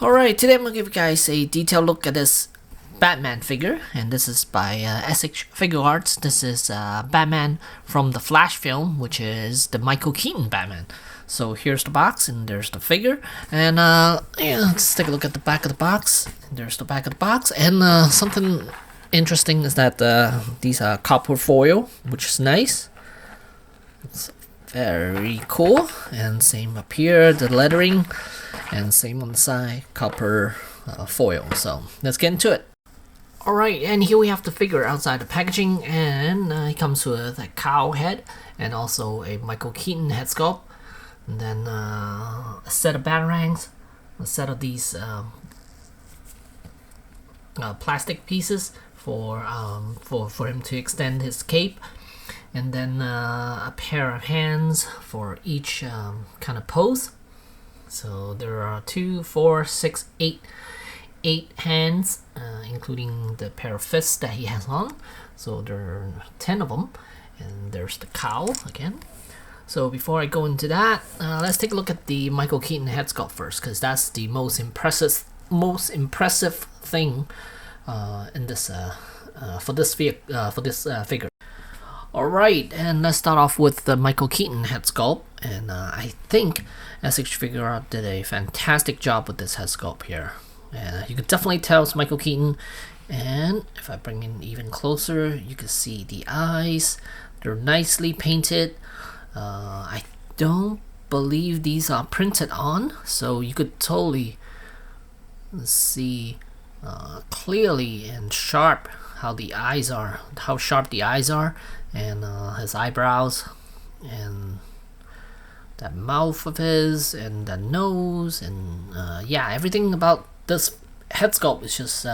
Alright, today I'm going to give you guys a detailed look at this Batman figure, and this is by Figuarts. This is Batman from the Flash film, which is the Michael Keaton Batman. So here's the box, and there's the figure, and let's take a look at the back of the box. There's the back of the box, and something interesting is that these are copper foil, which is nice. It's very cool, and same up here, the lettering, and same on the side, copper foil. So let's get into it. Alright, and here we have the figure outside the packaging, and it comes with a cow head and also a Michael Keaton head sculpt, and then a set of batarangs, a set of these plastic pieces for him to extend his cape, and then a pair of hands for each kind of pose. So there are 2, 4, 6, 8 hands, including the pair of fists that he has on. So there are 10 of them, and there's the cowl again. So before I go into that, let's take a look at the Michael Keaton head sculpt first, because that's the most impressive thing in this for this figure. Alright, and let's start off with the Michael Keaton head sculpt, and I think SH Figuarts did a fantastic job with this head sculpt here. You could definitely tell it's Michael Keaton, and if I bring in even closer, you can see the eyes. They're nicely painted. I don't believe these are printed on, so you could totally see clearly and sharp how the eyes are, how sharp the eyes are, and his eyebrows, and that mouth of his, and the nose, and yeah, everything about this head sculpt is just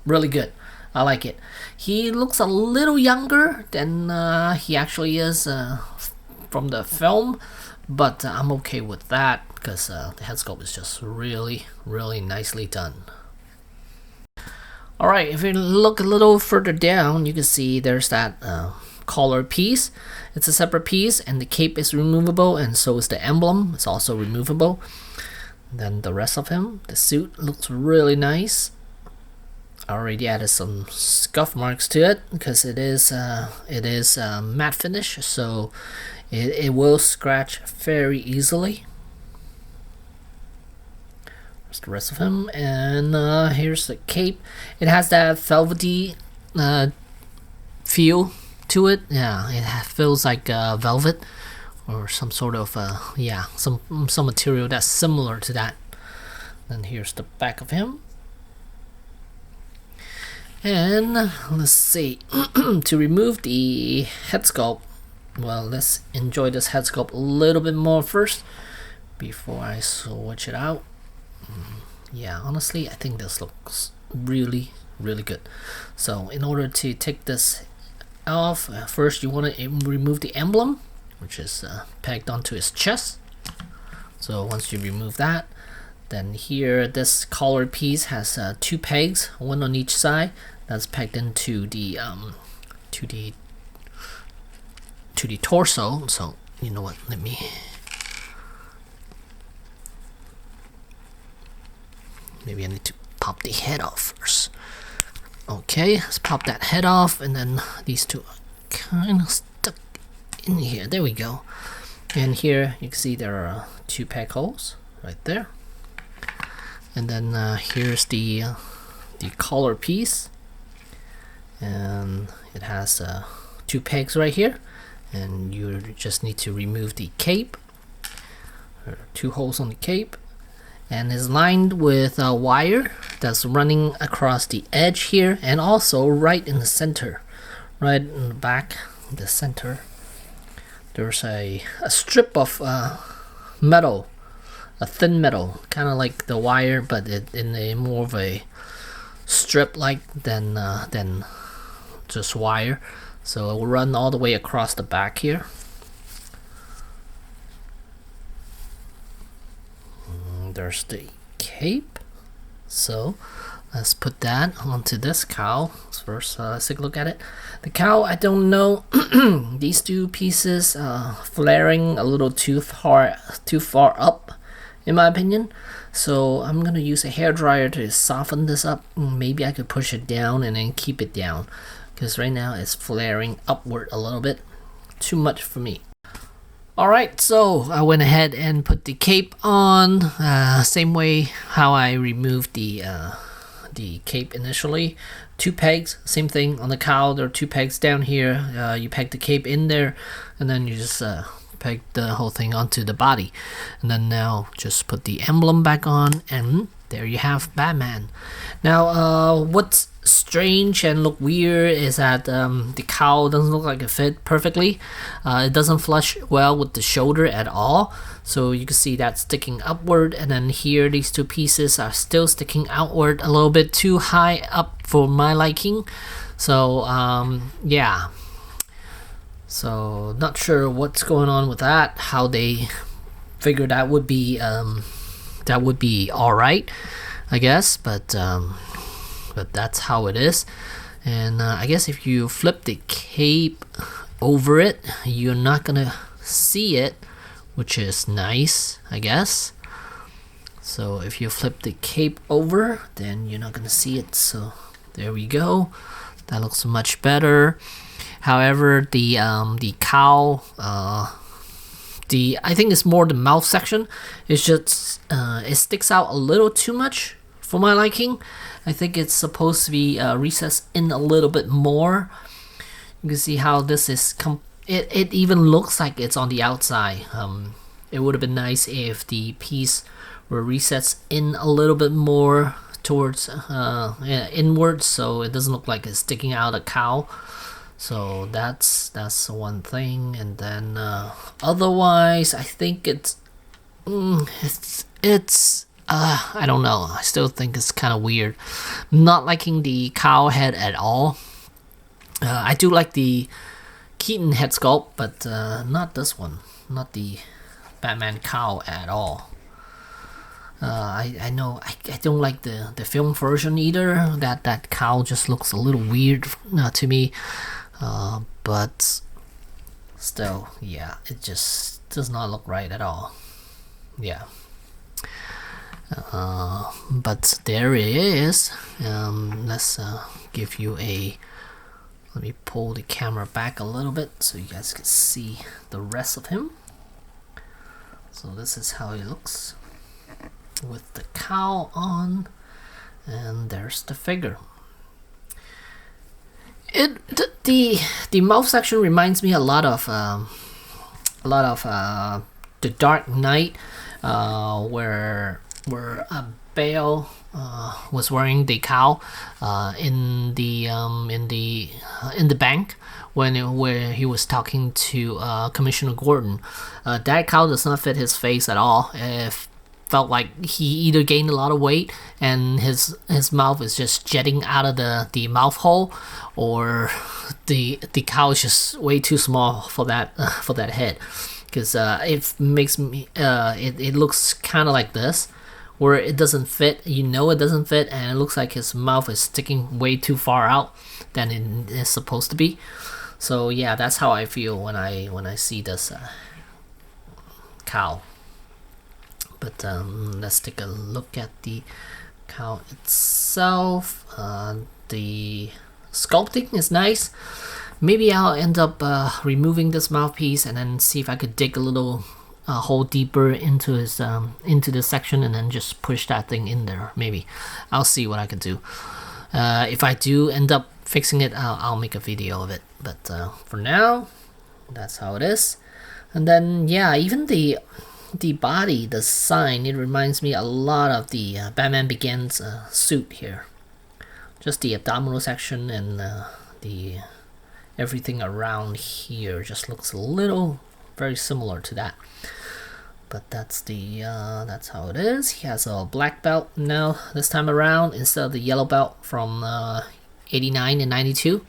really good. I like it. He looks a little younger than he actually is from the film, but I'm okay with that because the head sculpt is just really nicely done. Alright, if you look a little further down, you can see there's that collar piece. It's a separate piece, and the cape is removable, and so is the emblem. It's also removable. Then the rest of him, the suit looks really nice. I already added some scuff marks to it because it is matte finish, so it will scratch very easily. There's the rest of him, and here's the cape. It has that velvety feel to it. Yeah, it feels like velvet, or some sort of yeah, some material that's similar to that. Then here's the back of him, and let's see. To remove the head sculpt, well, let's enjoy this head sculpt a little bit more first before I switch it out. Yeah, honestly, I think this looks really good. So in order to take this off, first you want to remove the emblem, which is pegged onto his chest. So once you remove that, then here this collar piece has 2 pegs, one on each side, that's pegged into the torso. So you know what? Maybe I need to pop the head off first. Okay, let's pop that head off, and then these two are kind of stuck in here. There we go. And here you can see there are 2 peg holes right there. And then here's the collar piece, and it has 2 pegs right here, and you just need to remove the cape. There are 2 holes on the cape, and is lined with a wire that's running across the edge here, and also right in the center, right in the back, the center. There's a strip of metal, a thin metal, kind of like the wire, but in a more of a strip like than just wire. So it will run all the way across the back here. There's the cape. So let's put that onto this cowl. First, let's take a look at it. The cowl, I don't know. These 2 pieces flaring a little too far up, in my opinion. So I'm gonna use a hairdryer to soften this up. Maybe I could push it down and then keep it down, because right now it's flaring upward a little bit. Too much for me. Alright, so I went ahead and put the cape on, same way how I removed the cape initially. 2 pegs, same thing on the cowl. There are 2 pegs down here. You peg the cape in there, and then you just peg the whole thing onto the body. And then now just put the emblem back on, and there you have Batman. Now, what's strange and look weird is that the cowl doesn't look like it fit perfectly. It doesn't flush well with the shoulder at all, so you can see that sticking upward, and then here these 2 pieces are still sticking outward a little bit too high up for my liking. So yeah, so not sure what's going on with that, how they figured that would be alright, I guess, but that's how it is. And I guess if you flip the cape over it, you're not gonna see it, which is nice, I guess. So if you flip the cape over, then you're not gonna see it. So there we go. That looks much better. However, the cowl, I think it's more the mouth section. It's just it sticks out a little too much for my liking. I think it's supposed to be recessed in a little bit more. You can see how this is. It even looks like it's on the outside. It would have been nice if the piece were recessed in a little bit more towards inwards, so it doesn't look like it's sticking out a cowl. So that's one thing. And then otherwise, I think it's I don't know. I still think it's kind of weird. Not liking the cowl head at all. I do like the Keaton head sculpt, but not this one. Not the Batman cowl at all. I know I don't like the film version either. That cowl just looks a little weird to me. But still, yeah, it just does not look right at all. Yeah. But there it is. Let's give you a. Let me pull the camera back a little bit so you guys can see the rest of him. So this is how he looks with the cowl on, and there's the figure. The mouth section reminds me a lot of the Dark Knight, where Bale was wearing the cowl in the bank where he was talking to Commissioner Gordon. That cowl does not fit his face at all. It felt like he either gained a lot of weight and his mouth is just jetting out of the mouth hole, or the cowl is just way too small for that head. Because it makes me it looks kind of like this, where it doesn't fit. It doesn't fit, and it looks like his mouth is sticking way too far out than it is supposed to be. So yeah, that's how I feel when I see this cowl. But let's take a look at the cowl itself. The sculpting is nice. Maybe I'll end up removing this mouthpiece and then see if I could dig a little hole deeper into his into this section and then just push that thing in there. Maybe I'll see what I can do. If I do end up fixing it, I'll make a video of it. But for now, that's how it is. And then yeah, even the body, the sign, it reminds me a lot of the Batman Begins suit here. Just the abdominal section and the everything around here just looks a little very similar to that. But that's how it is. He has a black belt now this time around instead of the yellow belt from 89 and 92.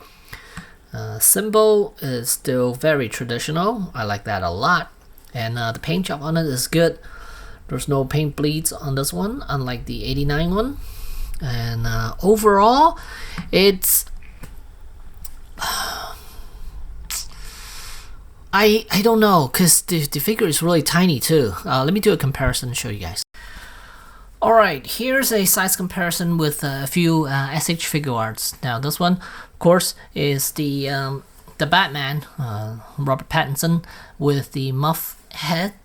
Symbol is still very traditional. I like that a lot. And the paint job on it is good. There's no paint bleeds on this one, unlike the 89 one. And overall, it's I don't know, because the figure is really tiny too. Let me do a comparison and show you guys. Alright, here's a size comparison with a few SH Figuarts. Now this one, of course, is the Batman, Robert Pattinson, with the muff head.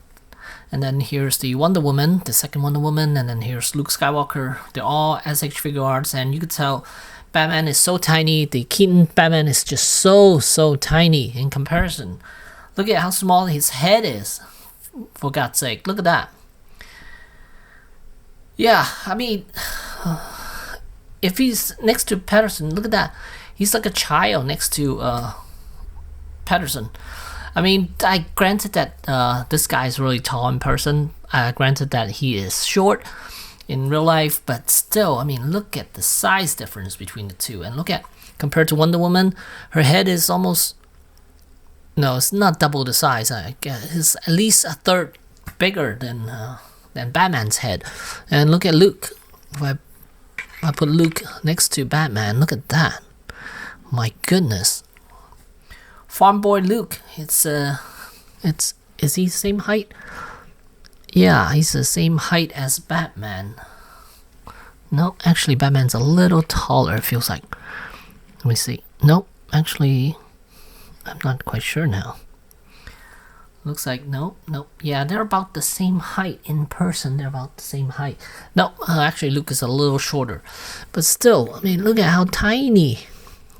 And then here's the Wonder Woman, the second Wonder Woman, and then here's Luke Skywalker. They're all SH Figuarts, and you could tell Batman is so tiny. The Keaton Batman is just so tiny in comparison. Look at how small his head is, for God's sake. Look at that. Yeah, I mean, if he's next to Patterson, look at that. He's like a child next to Patterson. I mean, I granted that this guy is really tall in person. Granted that he is short in real life, but still, I mean, look at the size difference between the two. And look at, compared to Wonder Woman, her head is almost, no, it's not double the size. I guess it's at least a third bigger than Batman's head. And look at Luke. If I put Luke next to Batman, look at that. My goodness. Farm boy Luke. Is he the same height? Yeah, he's the same height as Batman. No, actually Batman's a little taller, it feels like. Let me see. Nope, actually I'm not quite sure now. Looks like nope. Yeah, they're about the same height in person. They're about the same height. No, actually Luke is a little shorter. But still, I mean, look at how tiny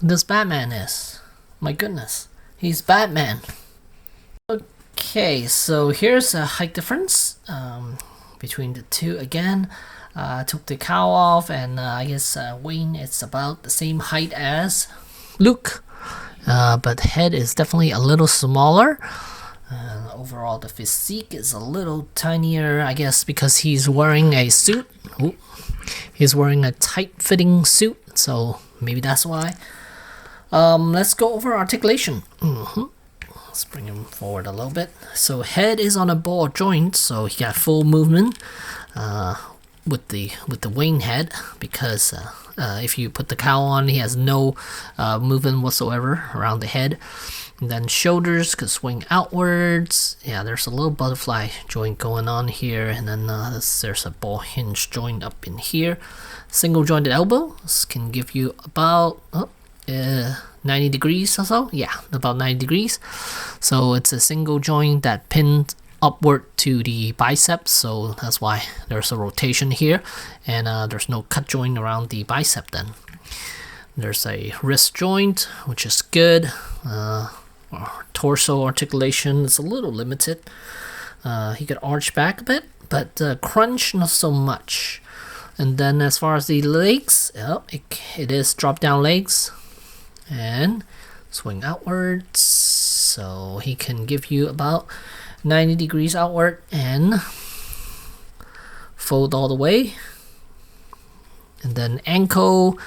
this Batman is. My goodness. He's Batman. Okay, so here's a height difference between the two again. Took the cowl off, and I guess Wayne is about the same height as Luke. But head is definitely a little smaller. Overall, the physique is a little tinier, I guess, because he's wearing a suit. Ooh. He's wearing a tight-fitting suit, so maybe that's why. Let's go over articulation. Let's bring him forward a little bit. So head is on a ball joint, so he got full movement with the Wayne head, because if you put the cowl on, he has no movement whatsoever around the head. And then shoulders could swing outwards. Yeah, there's a little butterfly joint going on here, and then there's a ball hinge joint up in here. Single jointed elbow. This can give you about 90 degrees or so. Yeah, about 90 degrees. So it's a single joint that pinned upward to the biceps, so that's why there's a rotation here, and there's no cut joint around the bicep then. There's a wrist joint, which is good. Torso articulation is a little limited. He could arch back a bit, but crunch not so much. And then as far as the legs, it is drop down legs and swing outwards, so he can give you about 90 degrees outward and fold all the way. And then ankle,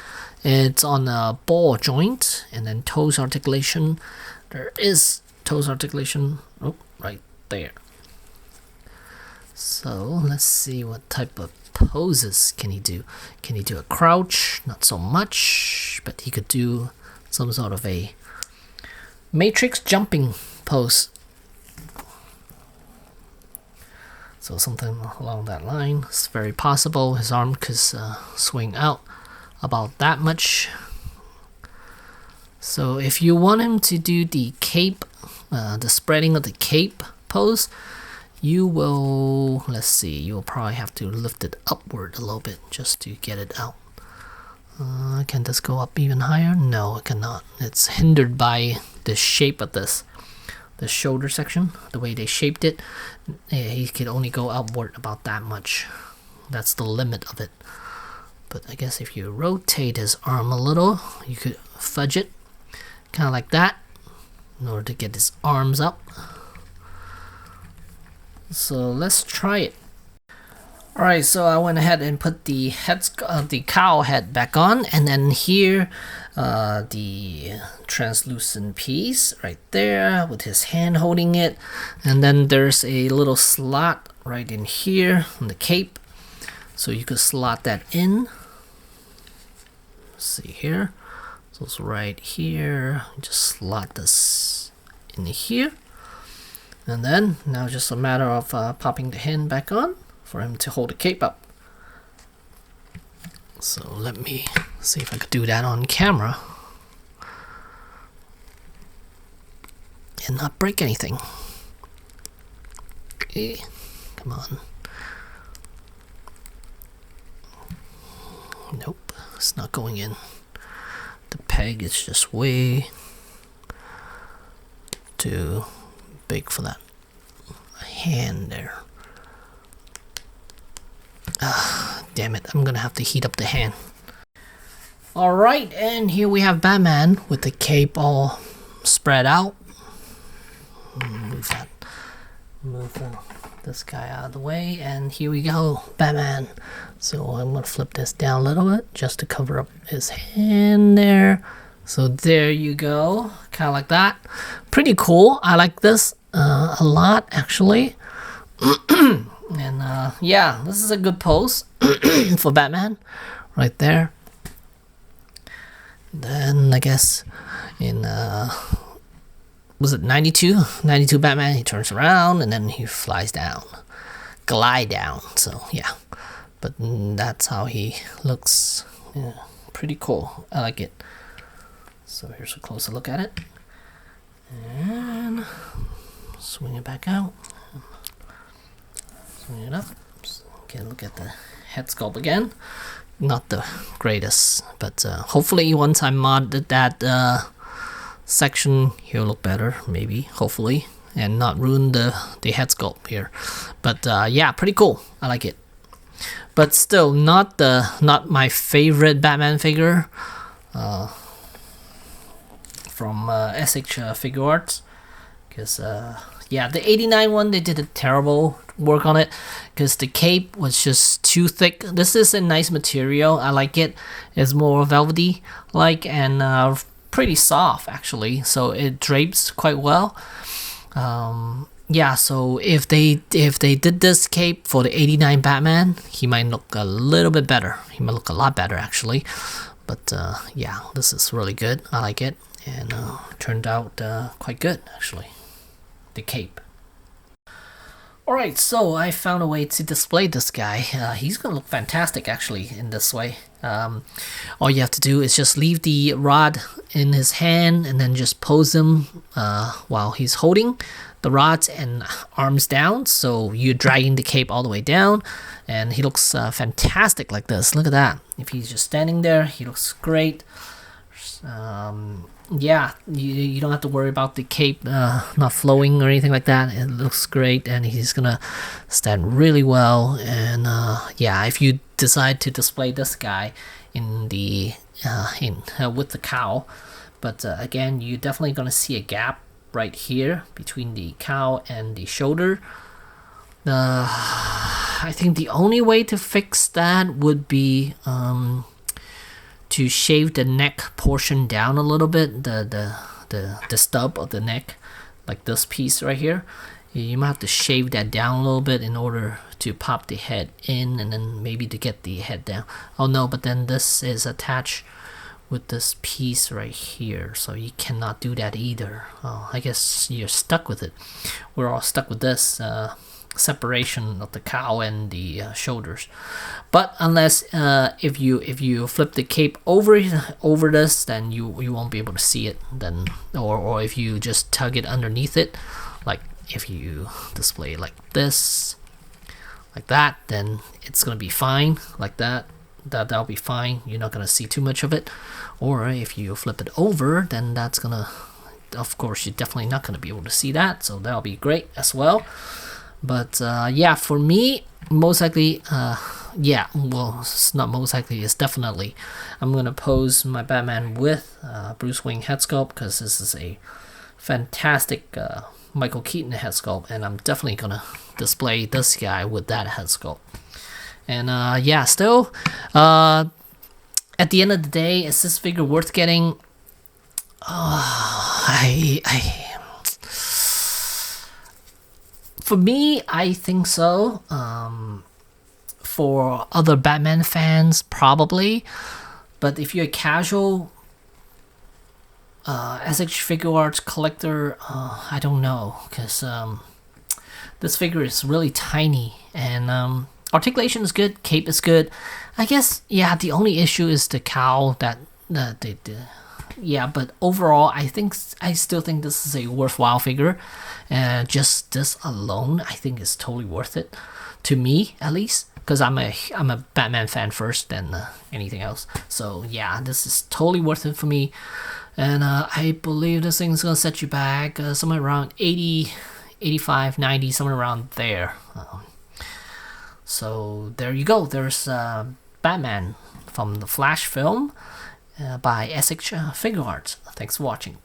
it's on a ball joint. And then toes articulation, there is toes articulation right there. So let's see what type of poses can he do. Can he do a crouch? Not so much, but he could do some sort of a matrix jumping pose. So something along that line. It's very possible his arm could swing out about that much. So if you want him to do the cape, the spreading of the cape pose, you will, let's see, you'll probably have to lift it upward a little bit just to get it out. Can this go up even higher? No, it cannot. It's hindered by the shape of this. The shoulder section, the way they shaped it, he could only go outward about that much. That's the limit of it. But I guess if you rotate his arm a little, you could fudge it, kind of like that, in order to get his arms up. So let's try it. Alright, so I went ahead and put the cowl head back on, and then here the translucent piece right there with his hand holding it, and then there's a little slot right in here on the cape, so you could slot that in. Let's see here, so it's right here. Just slot this in here, and then now just a matter of popping the hand back on for him to hold the cape up. So let me see if I could do that on camera and not break anything. Okay, come on. Nope, it's not going in. The peg is just way too big for that hand there. Ah, damn it, I'm gonna have to heat up the hand. Alright, and here we have Batman with the cape all spread out. Move that. Move this guy out of the way, and here we go, Batman. So I'm gonna flip this down a little bit just to cover up his hand there. So there you go, kind of like that. Pretty cool. I like this a lot, actually. And yeah, this is a good pose for Batman right there. Then I guess in was it 92 Batman, he turns around and then he flies down, glide down. So yeah, but that's how he looks. Yeah, pretty cool. I like it. So here's a closer look at it, and swing it back out. Swing it up. Okay, look at the head sculpt again. Not the greatest, but hopefully once I modded that section, he'll look better, maybe, hopefully, and not ruin the head sculpt here. But yeah, pretty cool. I like it. But still, not my favorite Batman figure from SH Figuarts, because yeah, the 89 one, they did a terrible work on it because the cape was just too thick. This is a nice material. I like it. It's more velvety like, and pretty soft actually, so it drapes quite well. Yeah, so if they did this cape for the 89 Batman, he might look a little bit better. He might look a lot better actually. But yeah, this is really good. I like it, and turned out quite good actually, the cape. Alright, so I found a way to display this guy. He's gonna look fantastic actually in this way. All you have to do is just leave the rod in his hand and then just pose him while he's holding the rods and arms down. So you're dragging the cape all the way down, and he looks fantastic like this. Look at that. If he's just standing there, he looks great. Yeah, you don't have to worry about the cape not flowing or anything like that. It looks great, and he's gonna stand really well. And yeah, if you decide to display this guy in the with the cowl, but again, you're definitely gonna see a gap right here between the cowl and the shoulder. I think the only way to fix that would be to shave the neck portion down a little bit, the stub of the neck, like this piece right here. You might have to shave that down a little bit in order to pop the head in, and then maybe to get the head down. Oh no, but then this is attached with this piece right here, so you cannot do that either. Oh, I guess you're stuck with it. We're all stuck with this separation of the cowl and the shoulders. But unless if you flip the cape over this, then you won't be able to see it then, or if you just tug it underneath it, like if you display it like this, like that, then it's gonna be fine like that. That'll be fine. You're not gonna see too much of it. Or if you flip it over, then that's gonna, of course, you're definitely not gonna be able to see that, so that'll be great as well. But yeah, for me, most likely, yeah, well, it's not most likely, it's definitely, I'm gonna pose my Batman with Bruce Wayne head sculpt, because this is a fantastic Michael Keaton head sculpt, and I'm definitely gonna display this guy with that head sculpt. And yeah, still, at the end of the day, is this figure worth getting? For me, I think so. For other Batman fans, probably. But if you're a casual SH Figuarts collector, I don't know, because this figure is really tiny, and articulation is good, cape is good. I guess, yeah, the only issue is the cowl that yeah, but overall, I still think this is a worthwhile figure. Just this alone, I think is totally worth it, to me at least, because I'm a Batman fan first, then anything else. So yeah, this is totally worth it for me, and I believe this thing's gonna set you back somewhere around 80, 85, 90, somewhere around there. So there you go. There's Batman from the Flash film by SH Figuarts. Thanks for watching.